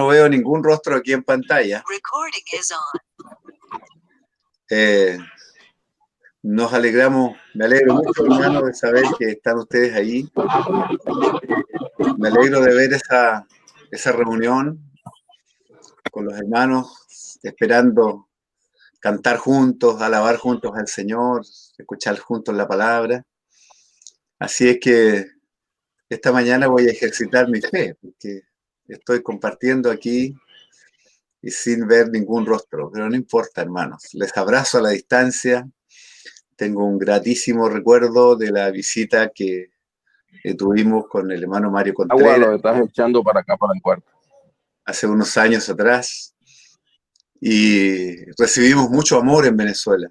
No veo ningún rostro aquí en pantalla. Eh, Nos alegramos, me alegro mucho, hermano, de saber que están ustedes ahí. Me alegro de ver esa reunión con los hermanos, esperando cantar juntos, alabar juntos al Señor, escuchar juntos la palabra. Así es que esta mañana voy a ejercitar mi fe, porque estoy compartiendo aquí y sin ver ningún rostro, pero no importa, hermanos. Les abrazo a la distancia. Tengo un gratísimo recuerdo de la visita que tuvimos con el hermano Mario Agua Contreras lo estás echando para acá, para el cuarto. hace unos años atrás y recibimos mucho amor en Venezuela,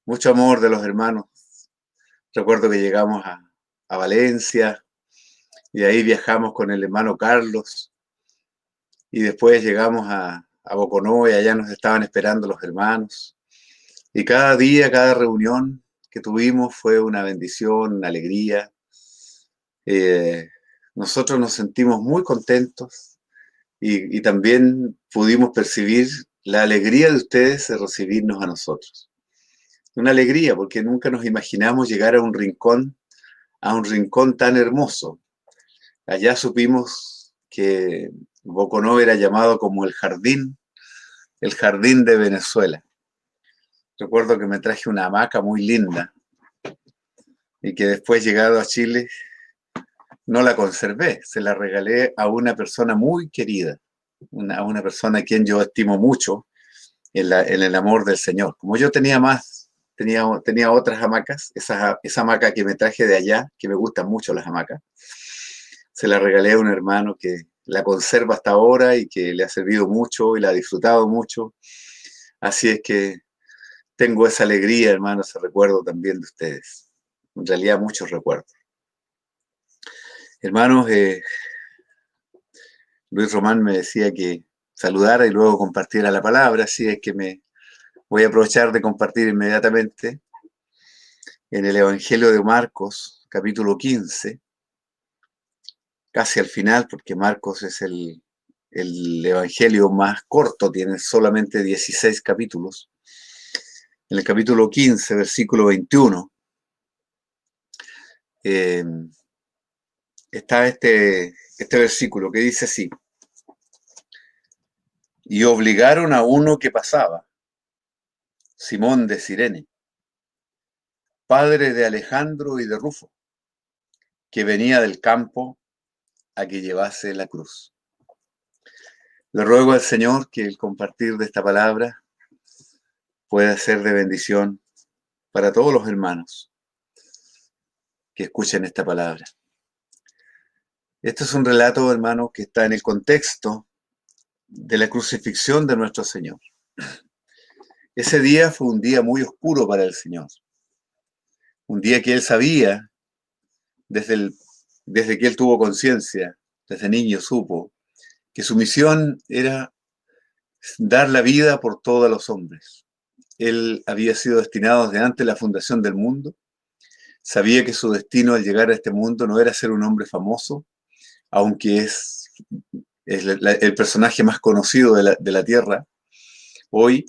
mucho amor de los hermanos. Recuerdo que llegamos a Valencia y ahí viajamos con el hermano Carlos y después llegamos a Boconó y allá nos estaban esperando los hermanos. Y cada día, cada reunión que tuvimos fue una bendición, una alegría. Eh, Nosotros nos sentimos muy contentos y también pudimos percibir la alegría de ustedes de recibirnos a nosotros. Una alegría porque nunca nos imaginamos llegar a un rincón tan hermoso. Allá supimos que Boconó era llamado como el jardín de Venezuela. Recuerdo que me traje una hamaca muy linda y que después, llegado a Chile, no la conservé, se la regalé a una persona muy querida, a una persona a quien yo estimo mucho en el amor del Señor. Como yo tenía otras hamacas, esa hamaca que me traje de allá, que me gustan mucho las hamacas, se la regalé a un hermano que la conserva hasta ahora y que le ha servido mucho y la ha disfrutado mucho. Así es que tengo esa alegría, hermano, ese recuerdo también de ustedes. En realidad, muchos recuerdos. Hermanos, Luis Román me decía que saludara y luego compartiera la palabra, así es que me voy a aprovechar de compartir inmediatamente en el Evangelio de Marcos, capítulo 15, casi al final, porque Marcos es el evangelio más corto, tiene solamente 16 capítulos. En el capítulo 15, versículo 21, eh, está este versículo que dice así: y obligaron a uno que pasaba, Simón de Cirene, padre de Alejandro y de Rufo, que venía del campo, a que llevase la cruz. Le ruego al Señor que el compartir de esta palabra pueda ser de bendición para todos los hermanos que escuchen esta palabra. Este es un relato, hermanos, que está en el contexto de la crucifixión de nuestro Señor. Ese día fue un día muy oscuro para el Señor. Un día que Él sabía, desde que Él tuvo conciencia, desde niño supo, que su misión era dar la vida por todos los hombres. Él había sido destinado desde antes de la fundación del mundo. Sabía que su destino al llegar a este mundo no era ser un hombre famoso, aunque es el personaje más conocido de la Tierra hoy.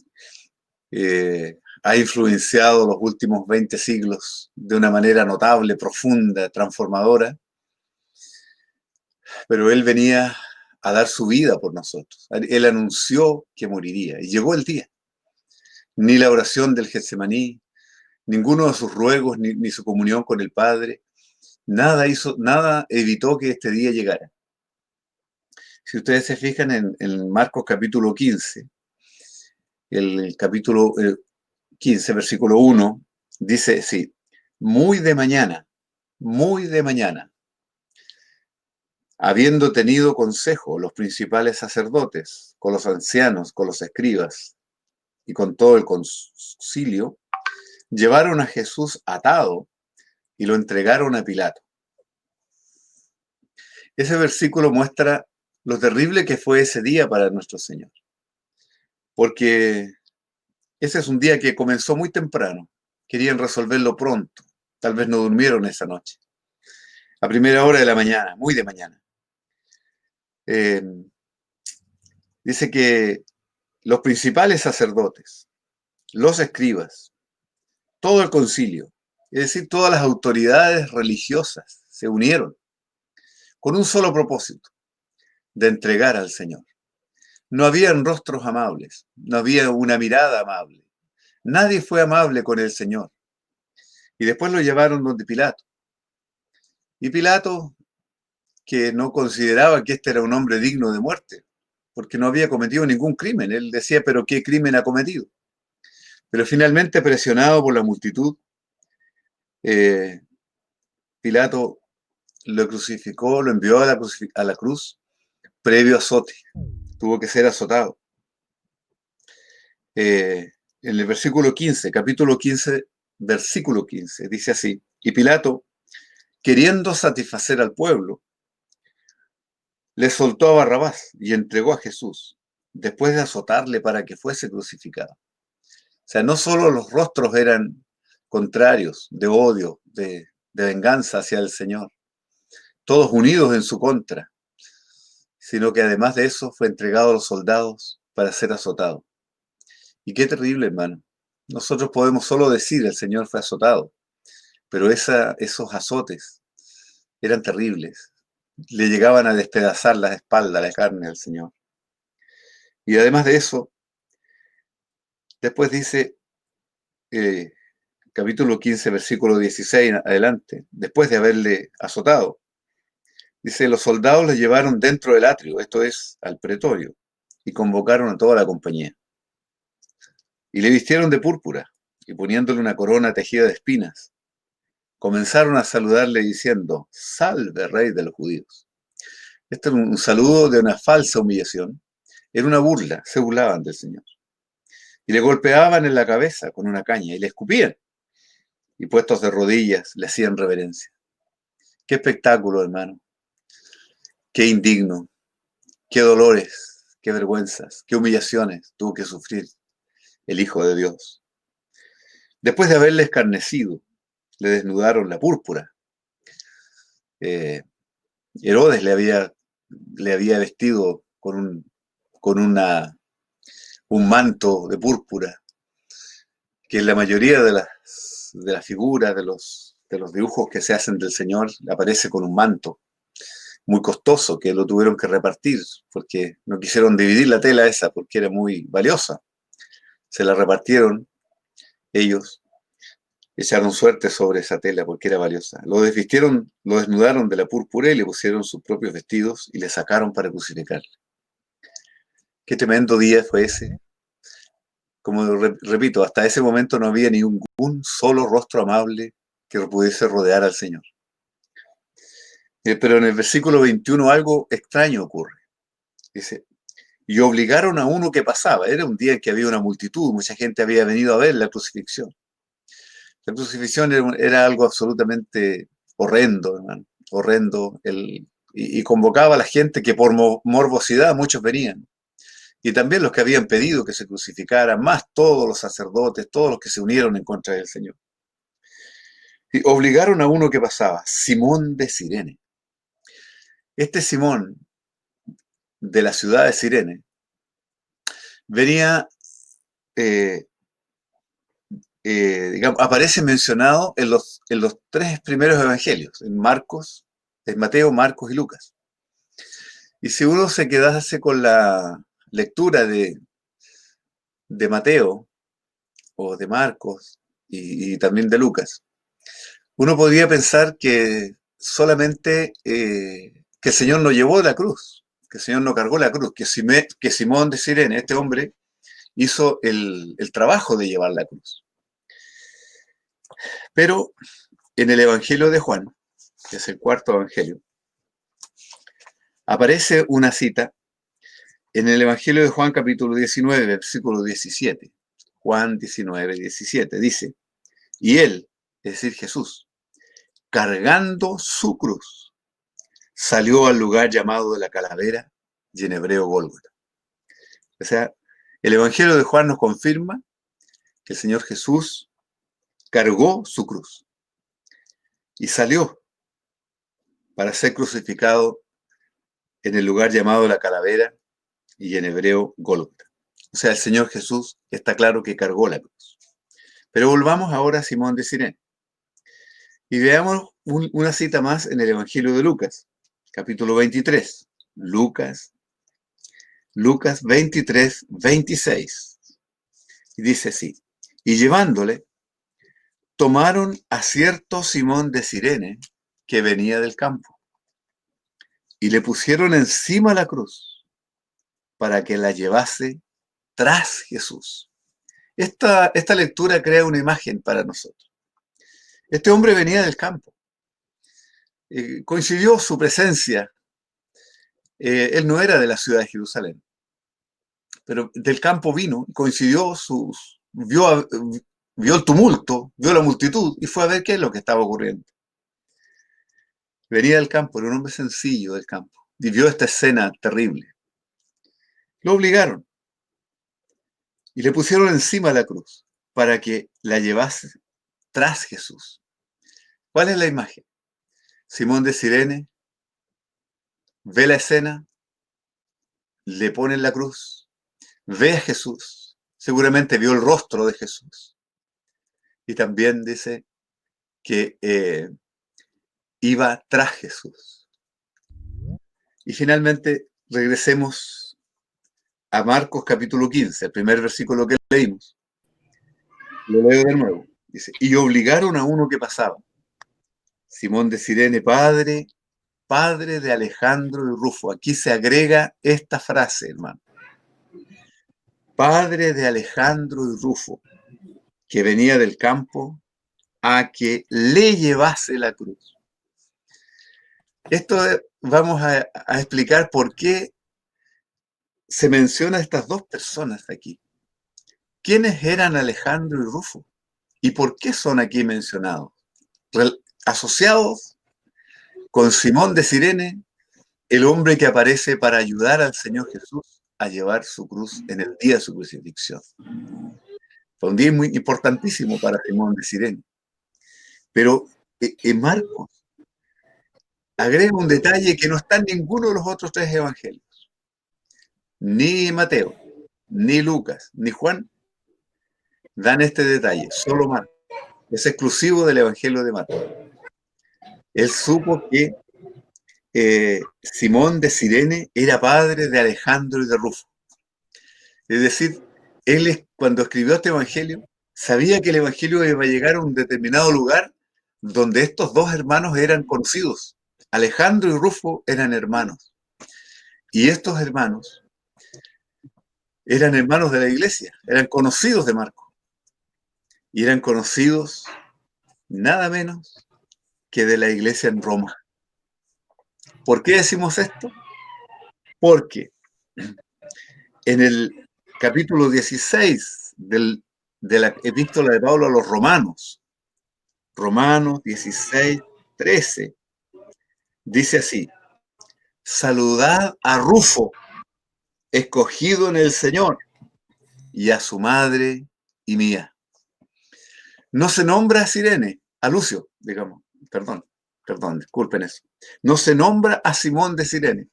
Ha influenciado los últimos 20 siglos de una manera notable, profunda, transformadora, pero él venía a dar su vida por nosotros. Él anunció que moriría y llegó el día. Ni la oración del Getsemaní, ninguno de sus ruegos, ni su comunión con el Padre, nada evitó que este día llegara. Si ustedes se fijan en Marcos capítulo 15, el capítulo 15, versículo 1, dice, sí, muy de mañana, habiendo tenido consejo los principales sacerdotes, con los ancianos, con los escribas y con todo el concilio, llevaron a Jesús atado y lo entregaron a Pilato. Ese versículo muestra lo terrible que fue ese día para nuestro Señor, porque ese es un día que comenzó muy temprano, querían resolverlo pronto, tal vez no durmieron esa noche, a primera hora de la mañana, muy de mañana. eh, dice que los principales sacerdotes, los escribas, todo el concilio, es decir, todas las autoridades religiosas se unieron con un solo propósito, de entregar al Señor. No habían rostros amables, no había una mirada amable. Nadie fue amable con el Señor. Y después lo llevaron donde Pilato. Y Pilato, que no consideraba que este era un hombre digno de muerte, porque no había cometido ningún crimen. Él decía, pero ¿qué crimen ha cometido? Pero finalmente, presionado por la multitud, eh, Pilato lo crucificó, lo envió a la cruz previo azote. Tuvo que ser azotado. En el versículo 15, capítulo 15, versículo 15, dice así: y Pilato, queriendo satisfacer al pueblo, le soltó a Barrabás y entregó a Jesús, después de azotarle para que fuese crucificado. O sea, no solo los rostros eran contrarios, de odio, de venganza hacia el Señor, todos unidos en su contra, sino que además de eso fue entregado a los soldados para ser azotado. Y qué terrible, hermano. Nosotros podemos solo decir el Señor fue azotado, pero esos azotes eran terribles. Le llegaban a despedazar la espalda, la carne al Señor. Y además de eso, después dice, capítulo 15, versículo 16 en adelante, después de haberle azotado, dice, los soldados le llevaron dentro del atrio, esto es, al pretorio, y convocaron a toda la compañía. Y le vistieron de púrpura, y poniéndole una corona tejida de espinas, comenzaron a saludarle diciendo, salve, rey de los judíos. Este era un saludo de una falsa humillación, era una burla, se burlaban del Señor. Y le golpeaban en la cabeza con una caña y le escupían. Y puestos de rodillas le hacían reverencia. Qué espectáculo, hermano. Qué indigno. Qué dolores, qué vergüenzas, qué humillaciones tuvo que sufrir el Hijo de Dios. Después de haberle escarnecido, le desnudaron la púrpura. Herodes le había vestido con un manto de púrpura, que en la mayoría de las figuras, de los dibujos que se hacen del Señor, aparece con un manto muy costoso que lo tuvieron que repartir, porque no quisieron dividir la tela esa, porque era muy valiosa. Se la repartieron ellos, echaron suerte sobre esa tela porque era valiosa. Lo desvistieron, lo desnudaron de la púrpura y le pusieron sus propios vestidos y le sacaron para crucificarle. Qué tremendo día fue ese. Como repito, hasta ese momento no había ningún solo rostro amable que pudiese rodear al Señor. Pero en el versículo 21 algo extraño ocurre. Dice, y obligaron a uno que pasaba. Era un día en que había una multitud, mucha gente había venido a ver la crucifixión. La crucifixión era algo absolutamente horrendo, hermano, horrendo. Y convocaba a la gente que por morbosidad muchos venían. Y también los que habían pedido que se crucificara, más todos los sacerdotes, todos los que se unieron en contra del Señor. Y obligaron a uno que pasaba, Simón de Cirene. Este Simón, de la ciudad de Cirene, venía, digamos, aparece mencionado en los tres primeros evangelios, en Mateo, Marcos y Lucas. Y si uno se quedase con la lectura de Mateo o de Marcos y también de Lucas, uno podría pensar que solamente que el Señor no llevó la cruz, que el Señor no cargó la cruz, que Simón de Cirene, este hombre, hizo el trabajo de llevar la cruz. Pero en el Evangelio de Juan, que es el cuarto Evangelio, aparece una cita en el Evangelio de Juan capítulo 19, versículo 17. Juan 19, 17 dice, y él, es decir, Jesús, cargando su cruz, salió al lugar llamado de la calavera y en hebreo Gólgota. O sea, el Evangelio de Juan nos confirma que el Señor Jesús cargó su cruz y salió para ser crucificado en el lugar llamado la Calavera y en hebreo Gólgota. O sea, el Señor Jesús está claro que cargó la cruz. Pero volvamos ahora a Simón de Cirene y veamos una cita más en el Evangelio de Lucas, capítulo 23. Lucas 23, 26. Y dice así: y llevándole, tomaron a cierto Simón de Cirene que venía del campo y le pusieron encima la cruz para que la llevase tras Jesús. Esta lectura crea una imagen para nosotros. Este hombre venía del campo. Coincidió su presencia. Él no era de la ciudad de Jerusalén, pero del campo vino, coincidió vio el tumulto, vio la multitud y fue a ver qué es lo que estaba ocurriendo. Venía del campo, era un hombre sencillo del campo, y vio esta escena terrible. Lo obligaron y le pusieron encima la cruz para que la llevase tras Jesús. ¿Cuál es la imagen? Simón de Cirene ve la escena, le ponen la cruz, ve a Jesús, seguramente vio el rostro de Jesús, y también dice que iba tras Jesús. Y finalmente regresemos a Marcos capítulo 15, el primer versículo que leímos. Lo leo de nuevo. Dice: y obligaron a uno que pasaba, Simón de Cirene, padre de Alejandro y Rufo. Aquí se agrega esta frase, hermano. Padre de Alejandro y Rufo, que venía del campo a que le llevase la cruz. Esto vamos a explicar por qué se menciona a estas dos personas aquí. ¿Quiénes eran Alejandro y Rufo? ¿Y por qué son aquí mencionados? Asociados con Simón de Cirene, el hombre que aparece para ayudar al Señor Jesús a llevar su cruz en el día de su crucifixión. Fue un día muy importantísimo para Simón de Cirene. Pero en Marcos agrega un detalle que no está en ninguno de los otros tres evangelios. Ni Mateo, ni Lucas, ni Juan dan este detalle, solo Marcos. Es exclusivo del evangelio de Marcos. Él supo que Simón de Cirene era padre de Alejandro y de Rufo. Es decir, él cuando escribió este evangelio, sabía que el evangelio iba a llegar a un determinado lugar donde estos dos hermanos eran conocidos. Alejandro y Rufo eran hermanos. Y estos hermanos eran hermanos de la iglesia, eran conocidos de Marcos. Y eran conocidos nada menos que de la iglesia en Roma. ¿Por qué decimos esto? Porque en el capítulo 16 de la epístola de Pablo a los Romanos, Romanos 16, 13, dice así: saludad a Rufo, escogido en el Señor, y a su madre y mía. No se nombra a Cirene, a Lucio, digamos, perdón, disculpen eso. No se nombra a Simón de Cirene,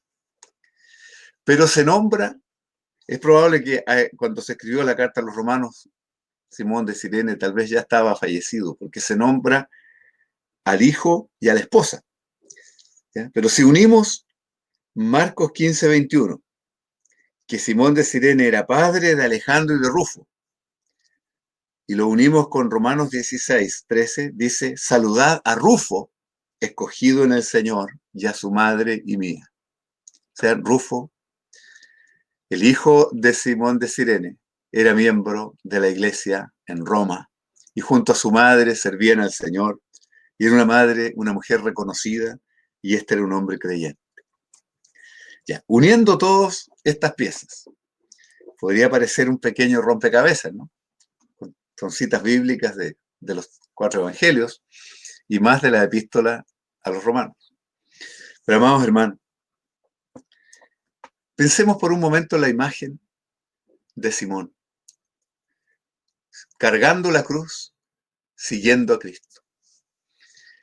pero se nombra, es probable que cuando se escribió la carta a los romanos, Simón de Cirene tal vez ya estaba fallecido, porque se nombra al hijo y a la esposa. ¿Ya? Pero si unimos Marcos 15, 21, que Simón de Cirene era padre de Alejandro y de Rufo, y lo unimos con Romanos 16, 13, dice: saludad a Rufo, escogido en el Señor, y a su madre y mía. O sea, Rufo, el hijo de Simón de Cirene, era miembro de la iglesia en Roma, y junto a su madre servían al Señor, y era una mujer reconocida, y este era un hombre creyente. Ya, uniendo todas estas piezas, podría parecer un pequeño rompecabezas, ¿no? Son citas bíblicas de los 4 evangelios y más de la epístola a los romanos. Pero amados hermanos, pensemos por un momento en la imagen de Simón, cargando la cruz, siguiendo a Cristo.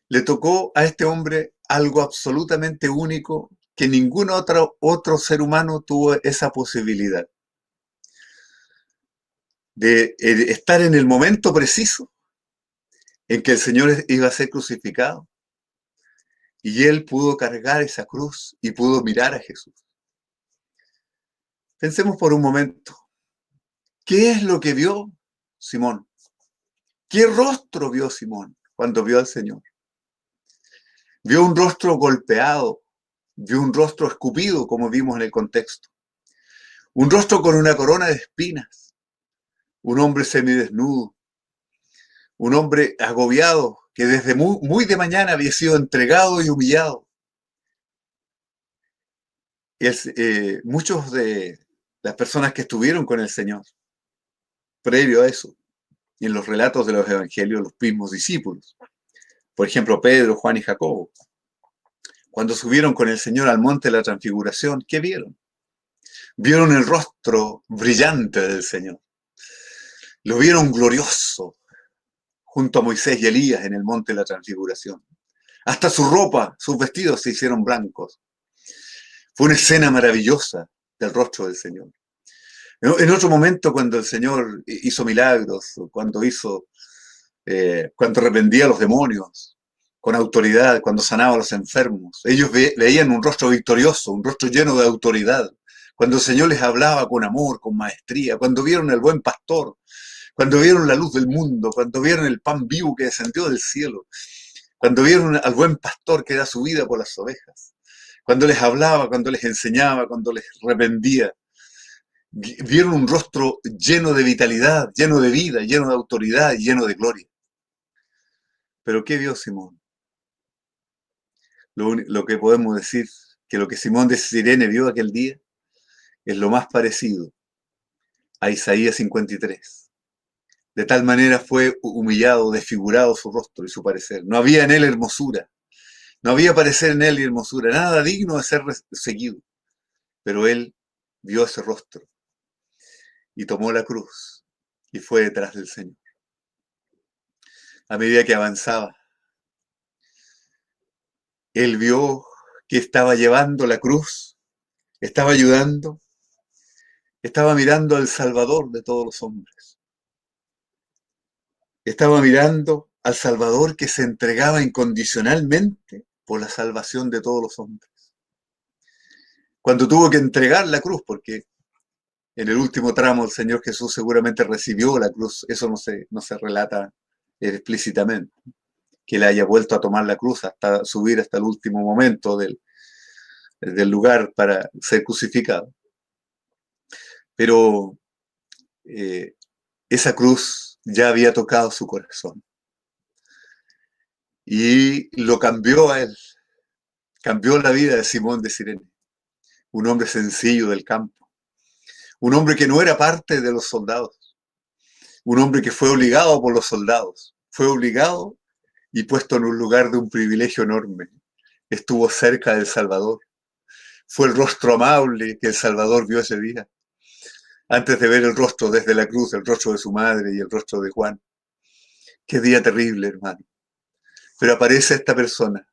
Le tocó a este hombre algo absolutamente único que ningún otro ser humano tuvo esa posibilidad de estar en el momento preciso en que el Señor iba a ser crucificado. Y él pudo cargar esa cruz y pudo mirar a Jesús. Pensemos por un momento, ¿qué es lo que vio Simón? ¿Qué rostro vio Simón cuando vio al Señor? Vio un rostro golpeado, vio un rostro escupido, como vimos en el contexto. Un rostro con una corona de espinas, un hombre semidesnudo, un hombre agobiado que desde muy de mañana había sido entregado y humillado. Muchos de las personas que estuvieron con el Señor, previo a eso, y en los relatos de los evangelios, los mismos discípulos, por ejemplo, Pedro, Juan y Jacobo, cuando subieron con el Señor al monte de la transfiguración, ¿qué vieron? Vieron el rostro brillante del Señor. Lo vieron glorioso, junto a Moisés y Elías en el monte de la transfiguración. Hasta su ropa, sus vestidos se hicieron blancos. Fue una escena maravillosa del rostro del Señor. En otro momento, cuando el Señor hizo milagros, cuando reprendía a los demonios con autoridad, cuando sanaba a los enfermos, ellos veían un rostro victorioso, un rostro lleno de autoridad. Cuando el Señor les hablaba con amor, con maestría, cuando vieron al buen pastor, cuando vieron la luz del mundo, cuando vieron el pan vivo que descendió del cielo, cuando vieron al buen pastor que da su vida por las ovejas, cuando les hablaba, cuando les enseñaba, cuando les reprendía, vieron un rostro lleno de vitalidad, lleno de vida, lleno de autoridad y lleno de gloria. ¿Pero qué vio Simón? Lo que podemos decir, que lo que Simón de Cirene vio aquel día es lo más parecido a Isaías 53. De tal manera fue humillado, desfigurado su rostro y su parecer. No había en él hermosura, no había parecer en él hermosura, nada digno de ser seguido. Pero él vio ese rostro y tomó la cruz y fue detrás del Señor. A medida que avanzaba, él vio que estaba llevando la cruz, estaba ayudando, estaba mirando al Salvador de todos los hombres. Estaba mirando al Salvador que se entregaba incondicionalmente por la salvación de todos los hombres. Cuando tuvo que entregar la cruz, porque en el último tramo el Señor Jesús seguramente recibió la cruz, eso no se relata explícitamente, que le haya vuelto a tomar la cruz hasta subir hasta el último momento del lugar para ser crucificado. Pero esa cruz ya había tocado su corazón y lo cambió a él, cambió la vida de Simón de Cirene, un hombre sencillo del campo, un hombre que no era parte de los soldados, un hombre que fue obligado por los soldados, fue obligado y puesto en un lugar de un privilegio enorme. Estuvo cerca del Salvador. Fue el rostro amable que el Salvador vio ese día. Antes de ver el rostro desde la cruz, el rostro de su madre y el rostro de Juan. Qué día terrible, hermano. Pero aparece esta persona.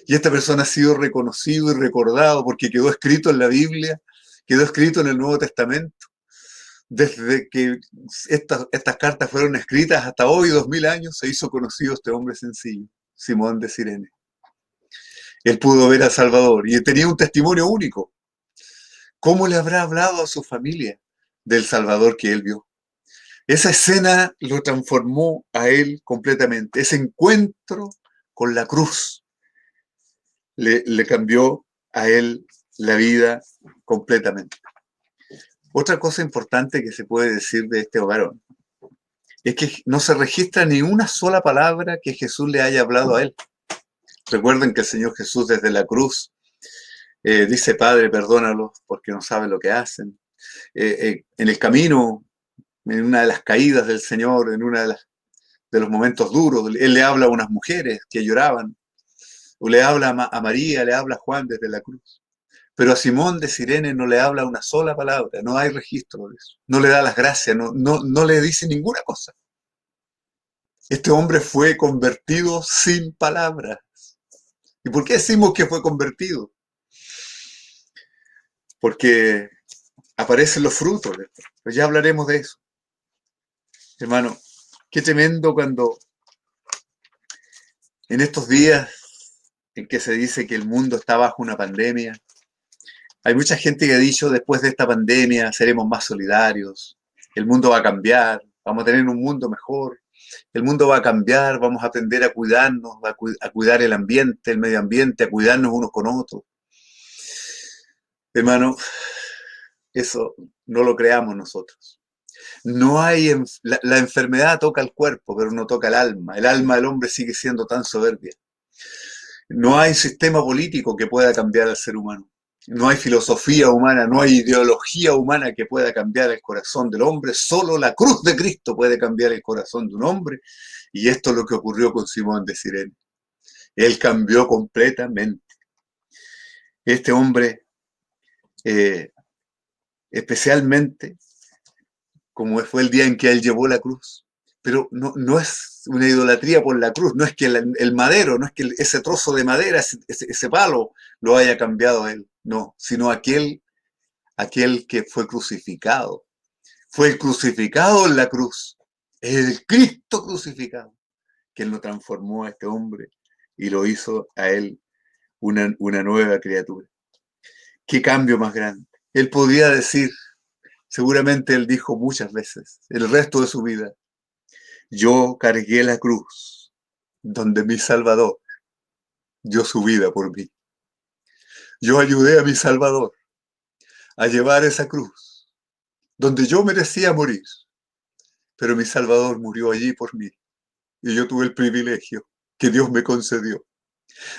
Y esta persona ha sido reconocido y recordado porque quedó escrito en la Biblia, quedó escrito en el Nuevo Testamento. Desde que estas cartas fueron escritas hasta hoy, 2000 años, se hizo conocido este hombre sencillo, Simón de Cirene. Él pudo ver a Salvador y tenía un testimonio único. ¿Cómo le habrá hablado a su familia del Salvador que él vio? Esa escena lo transformó a él completamente. Ese encuentro con la cruz le cambió a él la vida completamente. Otra cosa importante que se puede decir de este varón es que no se registra ni una sola palabra que Jesús le haya hablado a él. Recuerden que el Señor Jesús desde la cruz dice: Padre, perdónalos porque no saben lo que hacen. En el camino, en una de las caídas del Señor, en uno de los momentos duros, Él le habla a unas mujeres que lloraban, o le habla a María, le habla a Juan desde la cruz. Pero a Simón de Cirene no le habla una sola palabra, no hay registro de eso. No le da las gracias, no le dice ninguna cosa. Este hombre fue convertido sin palabras. ¿Y por qué decimos que fue convertido? porque aparecen los frutos de esto. Pero ya hablaremos de eso. Hermano, qué tremendo cuando en estos días en que se dice que el mundo está bajo una pandemia, hay mucha gente que ha dicho después de esta pandemia seremos más solidarios, el mundo va a cambiar, vamos a tener un mundo mejor, el mundo va a cambiar, vamos a aprender a cuidarnos, a cuidar el ambiente, el medio ambiente, a cuidarnos unos con otros. Hermano, eso no lo creamos nosotros. No hay, la enfermedad toca el cuerpo, pero no toca el alma. El alma del hombre sigue siendo tan soberbia. No hay sistema político que pueda cambiar al ser humano. No hay filosofía humana, no hay ideología humana que pueda cambiar el corazón del hombre. Solo la cruz de Cristo puede cambiar el corazón de un hombre. Y esto es lo que ocurrió con Simón de Cirene. Él cambió completamente. Este hombre, especialmente, como fue el día en que él llevó la cruz. Pero no es una idolatría por la cruz, no es que el madero, no es que ese trozo de madera, ese palo, lo haya cambiado a él, no, sino aquel que fue crucificado. Fue el crucificado en la cruz, el Cristo crucificado, quien lo transformó a este hombre y lo hizo a él una nueva criatura. ¿Qué cambio más grande? Él podía decir, seguramente él dijo muchas veces, el resto de su vida, yo cargué la cruz donde mi Salvador dio su vida por mí. Yo ayudé a mi Salvador a llevar esa cruz donde yo merecía morir, pero mi Salvador murió allí por mí. Y yo tuve el privilegio que Dios me concedió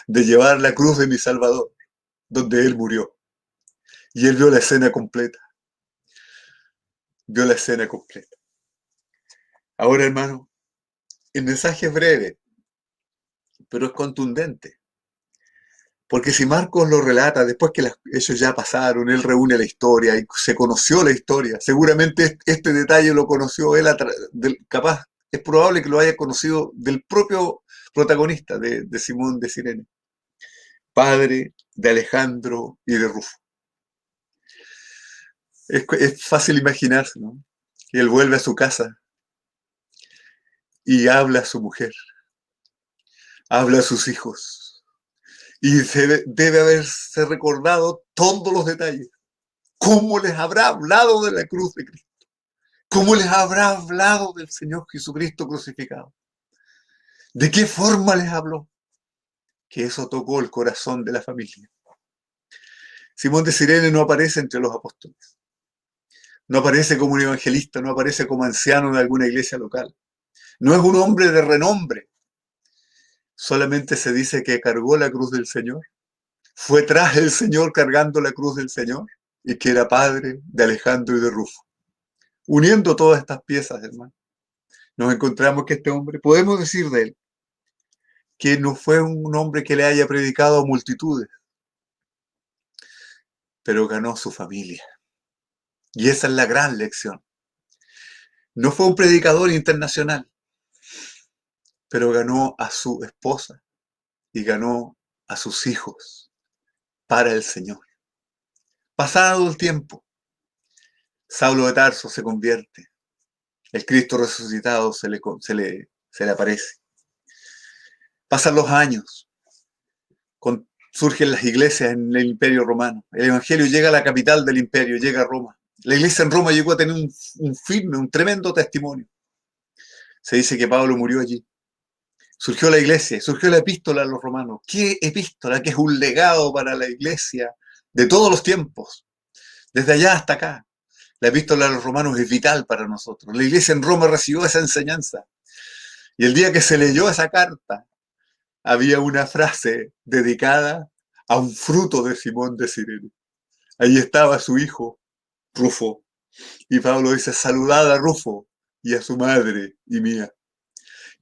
de llevar la cruz de mi Salvador donde Él murió. Y Él vio la escena completa. Vio la escena completa. Ahora, hermano, el mensaje es breve, pero es contundente. Porque si Marcos lo relata, después que ellos ya pasaron, él reúne la historia y se conoció la historia, seguramente este detalle lo conoció él, capaz, es probable que lo haya conocido del propio protagonista de Simón de Cirene, padre de Alejandro y de Rufo. Es fácil imaginarse, ¿no? Que él vuelve a su casa y habla a su mujer, habla a sus hijos, y debe haberse recordado todos los detalles. ¿Cómo les habrá hablado de la cruz de Cristo? ¿Cómo les habrá hablado del Señor Jesucristo crucificado? ¿De qué forma les habló? Que eso tocó el corazón de la familia. Simón de Cirene no aparece entre los apóstoles. No aparece como un evangelista, no aparece como anciano de alguna iglesia local. No es un hombre de renombre. Solamente se dice que cargó la cruz del Señor. Fue tras el Señor cargando la cruz del Señor y que era padre de Alejandro y de Rufo. Uniendo todas estas piezas, hermano, nos encontramos que este hombre, podemos decir de él, que no fue un hombre que le haya predicado a multitudes, pero ganó su familia. Y esa es la gran lección. No fue un predicador internacional, pero ganó a su esposa y ganó a sus hijos para el Señor. Pasado el tiempo, Saulo de Tarso se convierte. El Cristo resucitado se le aparece. Pasan los años. Surgen las iglesias en el Imperio Romano. El Evangelio llega a la capital del imperio, llega a Roma. La iglesia en Roma llegó a tener un firme, un tremendo testimonio. Se dice que Pablo murió allí. Surgió la iglesia, surgió la epístola a los romanos. ¿Qué epístola? Que es un legado para la iglesia de todos los tiempos, desde allá hasta acá. La epístola a los romanos es vital para nosotros. La iglesia en Roma recibió esa enseñanza. Y el día que se leyó esa carta, había una frase dedicada a un fruto de Simón de Cirene. Ahí estaba su hijo, Rufo. Y Pablo dice, saludad a Rufo y a su madre y mía.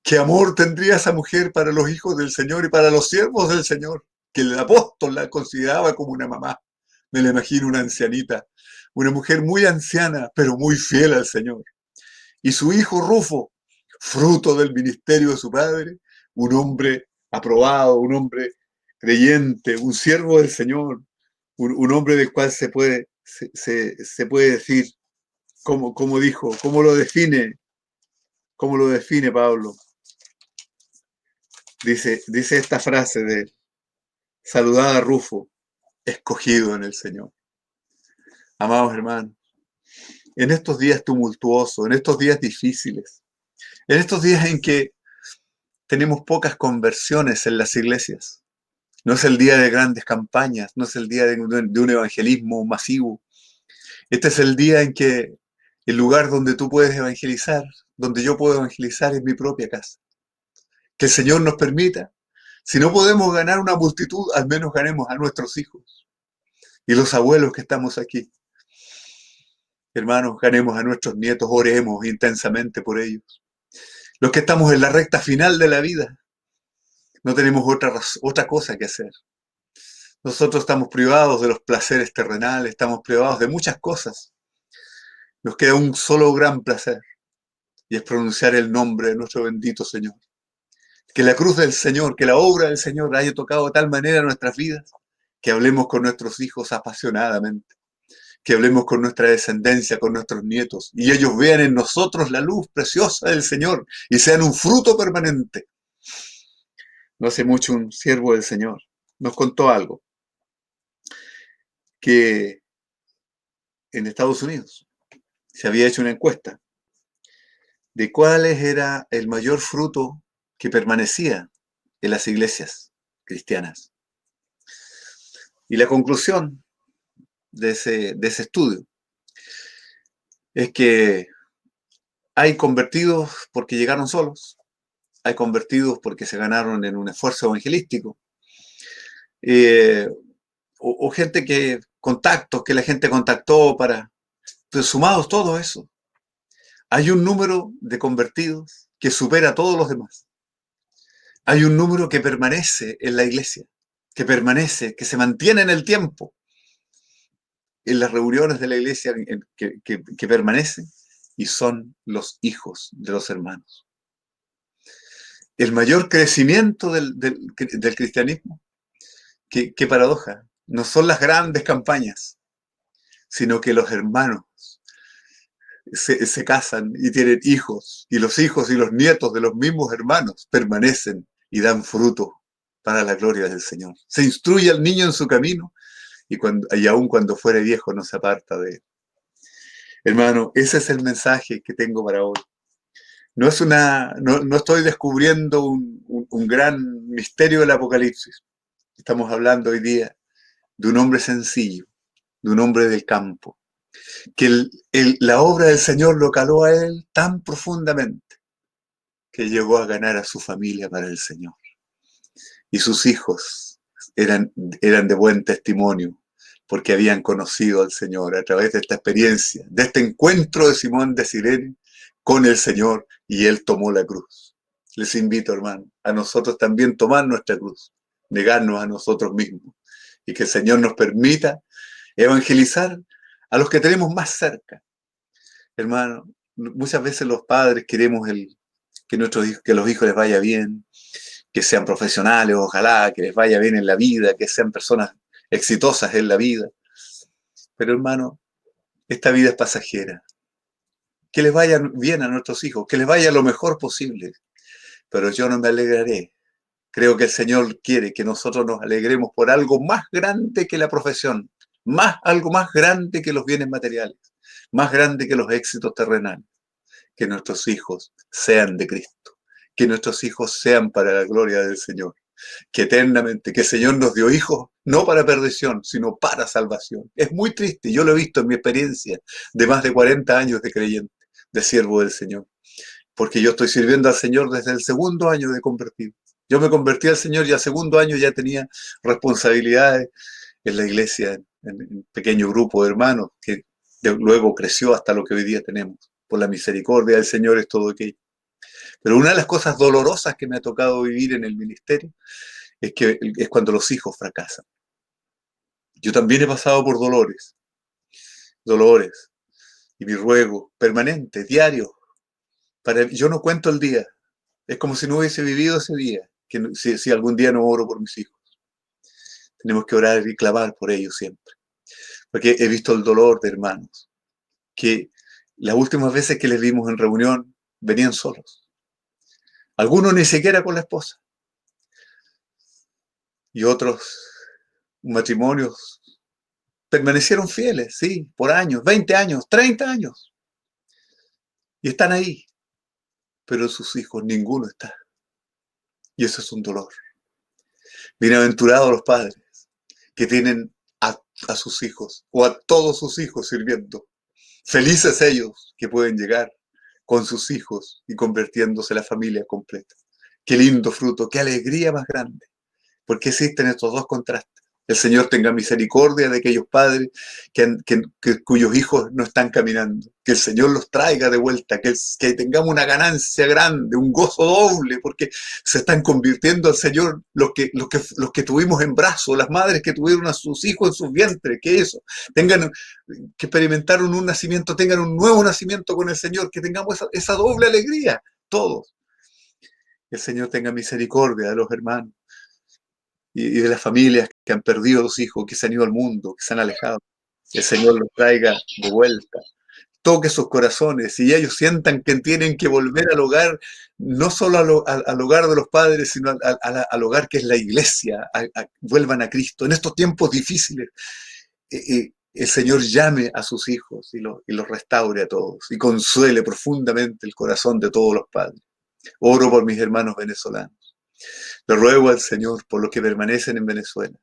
¿Qué amor tendría esa mujer para los hijos del Señor y para los siervos del Señor? Que el apóstol la consideraba como una mamá. Me la imagino una ancianita, una mujer muy anciana, pero muy fiel al Señor. Y su hijo Rufo, fruto del ministerio de su padre, un hombre aprobado, un hombre creyente, un siervo del Señor, un hombre del cual se puede se puede decir, como dijo, cómo lo define Pablo. Dice esta frase de saludad a Rufo, escogido en el Señor. Amados hermanos, en estos días tumultuosos, en estos días difíciles, en estos días en que tenemos pocas conversiones en las iglesias, no es el día de grandes campañas, no es el día de un evangelismo masivo. Este es el día en que el lugar donde tú puedes evangelizar, donde yo puedo evangelizar, es mi propia casa. Que el Señor nos permita, si no podemos ganar una multitud, al menos ganemos a nuestros hijos y los abuelos que estamos aquí. Hermanos, ganemos a nuestros nietos, oremos intensamente por ellos. Los que estamos en la recta final de la vida, no tenemos otra cosa que hacer. Nosotros estamos privados de los placeres terrenales, estamos privados de muchas cosas. Nos queda un solo gran placer, y es pronunciar el nombre de nuestro bendito Señor. Que la cruz del Señor, que la obra del Señor haya tocado de tal manera nuestras vidas, que hablemos con nuestros hijos apasionadamente, que hablemos con nuestra descendencia, con nuestros nietos, y ellos vean en nosotros la luz preciosa del Señor y sean un fruto permanente. No hace mucho un siervo del Señor nos contó algo, que en Estados Unidos se había hecho una encuesta de cuál era el mayor fruto que permanecía en las iglesias cristianas. Y la conclusión de ese estudio es que hay convertidos porque llegaron solos, hay convertidos porque se ganaron en un esfuerzo evangelístico, o gente contactos que la gente contactó pero sumados todo eso, hay un número de convertidos que supera a todos los demás. Hay un número que permanece en la iglesia, que permanece, que se mantiene en el tiempo, en las reuniones de la iglesia que permanecen, y son los hijos de los hermanos. El mayor crecimiento del cristianismo, qué paradoja, no son las grandes campañas, sino que los hermanos se casan y tienen hijos, y los hijos y los nietos de los mismos hermanos permanecen y dan fruto para la gloria del Señor. Se instruye al niño en su camino, y aun cuando fuere viejo no se aparta de él. Hermano, ese es el mensaje que tengo para hoy. No estoy descubriendo un gran misterio del Apocalipsis. Estamos hablando hoy día de un hombre sencillo, de un hombre del campo, que la obra del Señor lo caló a él tan profundamente que llegó a ganar a su familia para el Señor. Y sus hijos eran de buen testimonio, porque habían conocido al Señor a través de esta experiencia, de este encuentro de Simón de Cirene con el Señor, y él tomó la cruz. Les invito, hermano, a nosotros también tomar nuestra cruz, negarnos a nosotros mismos, y que el Señor nos permita evangelizar a los que tenemos más cerca. Hermano, muchas veces los padres queremos que los hijos les vaya bien, que sean profesionales, ojalá, que les vaya bien en la vida, que sean personas exitosas en la vida. Pero hermano, esta vida es pasajera. Que les vaya bien a nuestros hijos, que les vaya lo mejor posible. Pero yo no me alegraré. Creo que el Señor quiere que nosotros nos alegremos por algo más grande que la profesión, algo más grande que los bienes materiales, más grande que los éxitos terrenales. Que nuestros hijos sean de Cristo, que nuestros hijos sean para la gloria del Señor, que eternamente, que el Señor nos dio hijos no para perdición, sino para salvación. Es muy triste, yo lo he visto en mi experiencia de más de 40 años de creyente, de siervo del Señor, porque yo estoy sirviendo al Señor desde el segundo año de convertido. Yo me convertí al Señor y al segundo año ya tenía responsabilidades en la iglesia, en un pequeño grupo de hermanos, que luego creció hasta lo que hoy día tenemos. Por la misericordia del Señor es todo aquello. Pero una de las cosas dolorosas que me ha tocado vivir en el ministerio es cuando los hijos fracasan. Yo también he pasado por dolores, y mi ruego permanente, diario, yo no cuento el día, es como si no hubiese vivido ese día, si algún día no oro por mis hijos. Tenemos que orar y clamar por ellos siempre. porque he visto el dolor de hermanos que las últimas veces que les vimos en reunión venían solos. Algunos ni siquiera con la esposa. Y otros matrimonios permanecieron fieles, sí, por años, 20 años, 30 años. Y están ahí. Pero sus hijos, ninguno está. Y eso es un dolor. Bienaventurados los padres que tienen a sus hijos o a todos sus hijos sirviendo. Felices ellos que pueden llegar con sus hijos y convirtiéndose en la familia completa. Qué lindo fruto, qué alegría más grande. Porque existen estos dos contrastes. El Señor tenga misericordia de aquellos padres cuyos hijos no están caminando. Que el Señor los traiga de vuelta, que tengamos una ganancia grande, un gozo doble, porque se están convirtiendo al Señor los que tuvimos en brazos, las madres que tuvieron a sus hijos en sus vientres, que eso, tengan que experimentaron un nacimiento, tengan un nuevo nacimiento con el Señor, que tengamos esa doble alegría, todos. Que el Señor tenga misericordia de los hermanos y de las familias que han perdido a los hijos, que se han ido al mundo, que se han alejado. Que el Señor los traiga de vuelta. Toque sus corazones y ellos sientan que tienen que volver al hogar, no solo al hogar de los padres, sino al hogar que es la iglesia. Vuelvan a Cristo. En estos tiempos difíciles, el Señor llame a sus hijos y los restaure a todos y consuele profundamente el corazón de todos los padres. Oro por mis hermanos venezolanos. Le ruego al Señor por los que permanecen en Venezuela.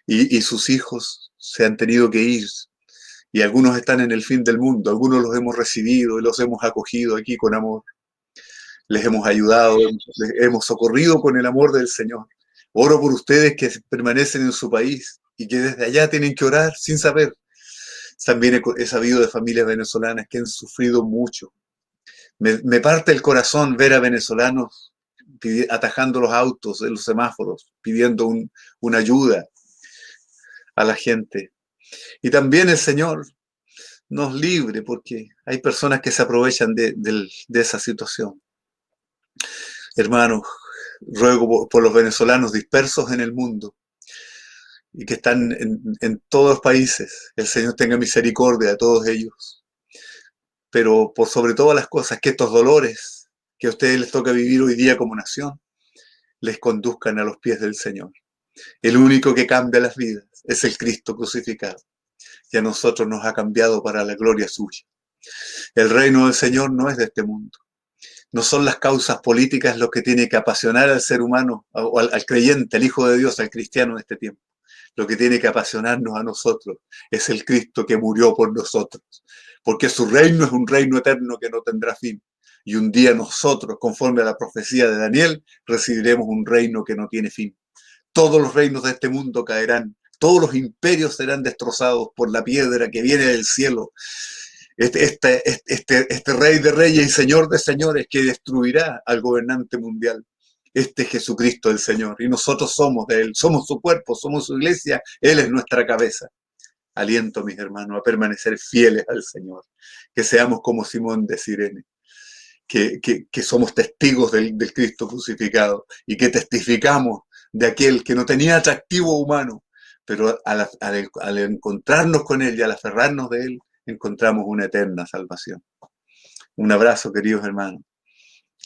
Y sus hijos se han tenido que ir. Y algunos están en el fin del mundo. Algunos los hemos recibido y los hemos acogido aquí con amor. Les hemos ayudado, les hemos socorrido con el amor del Señor. Oro por ustedes que permanecen en su país y que desde allá tienen que orar sin saber. También he sabido de familias venezolanas que han sufrido mucho. Me parte el corazón ver a venezolanos atajando los autos en los semáforos, pidiendo una ayuda a la gente. Y también el Señor nos libre, porque hay personas que se aprovechan de esa situación. Hermanos, ruego por los venezolanos dispersos en el mundo y que están en todos los países. El Señor tenga misericordia de todos ellos. Pero por sobre todas las cosas, que estos dolores que a ustedes les toca vivir hoy día como nación, les conduzcan a los pies del Señor. El único que cambia las vidas es el Cristo crucificado. Y a nosotros nos ha cambiado para la gloria suya. El reino del Señor no es de este mundo. No son las causas políticas lo que tiene que apasionar al ser humano, o al creyente, al Hijo de Dios, al cristiano en este tiempo. Lo que tiene que apasionarnos a nosotros es el Cristo que murió por nosotros. Porque su reino es un reino eterno que no tendrá fin. Y un día nosotros, conforme a la profecía de Daniel, recibiremos un reino que no tiene fin. Todos los reinos de este mundo caerán. Todos los imperios serán destrozados por la piedra que viene del cielo. Este rey de reyes y señor de señores que destruirá al gobernante mundial. Este es Jesucristo el Señor y nosotros somos de Él, somos su cuerpo, somos su iglesia, Él es nuestra cabeza. Aliento, mis hermanos, a permanecer fieles al Señor, que seamos como Simón de Cirene, que somos testigos del Cristo crucificado y que testificamos de aquel que no tenía atractivo humano, pero al encontrarnos con Él y al aferrarnos de Él, encontramos una eterna salvación. Un abrazo, queridos hermanos.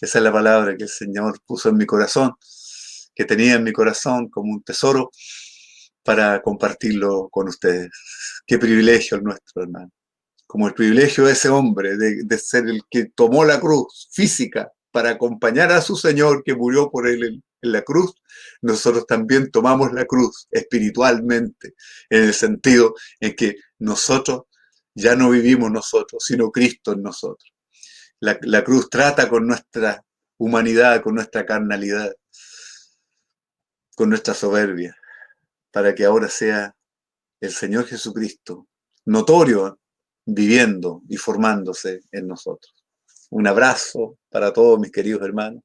Esa es la palabra que el Señor puso en mi corazón, que tenía en mi corazón como un tesoro para compartirlo con ustedes. Qué privilegio el nuestro, hermano. Como el privilegio de ese hombre, de ser el que tomó la cruz física para acompañar a su Señor que murió por él en la cruz, nosotros también tomamos la cruz espiritualmente, en el sentido en que nosotros ya no vivimos nosotros, sino Cristo en nosotros. La cruz trata con nuestra humanidad, con nuestra carnalidad, con nuestra soberbia, para que ahora sea el Señor Jesucristo notorio, viviendo y formándose en nosotros. Un abrazo para todos mis queridos hermanos,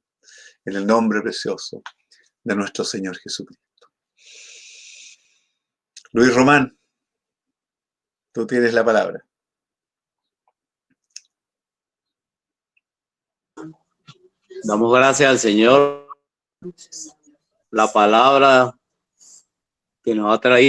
en el nombre precioso de nuestro Señor Jesucristo. Luis Román, tú tienes la palabra. Damos gracias al Señor, la palabra que nos ha traído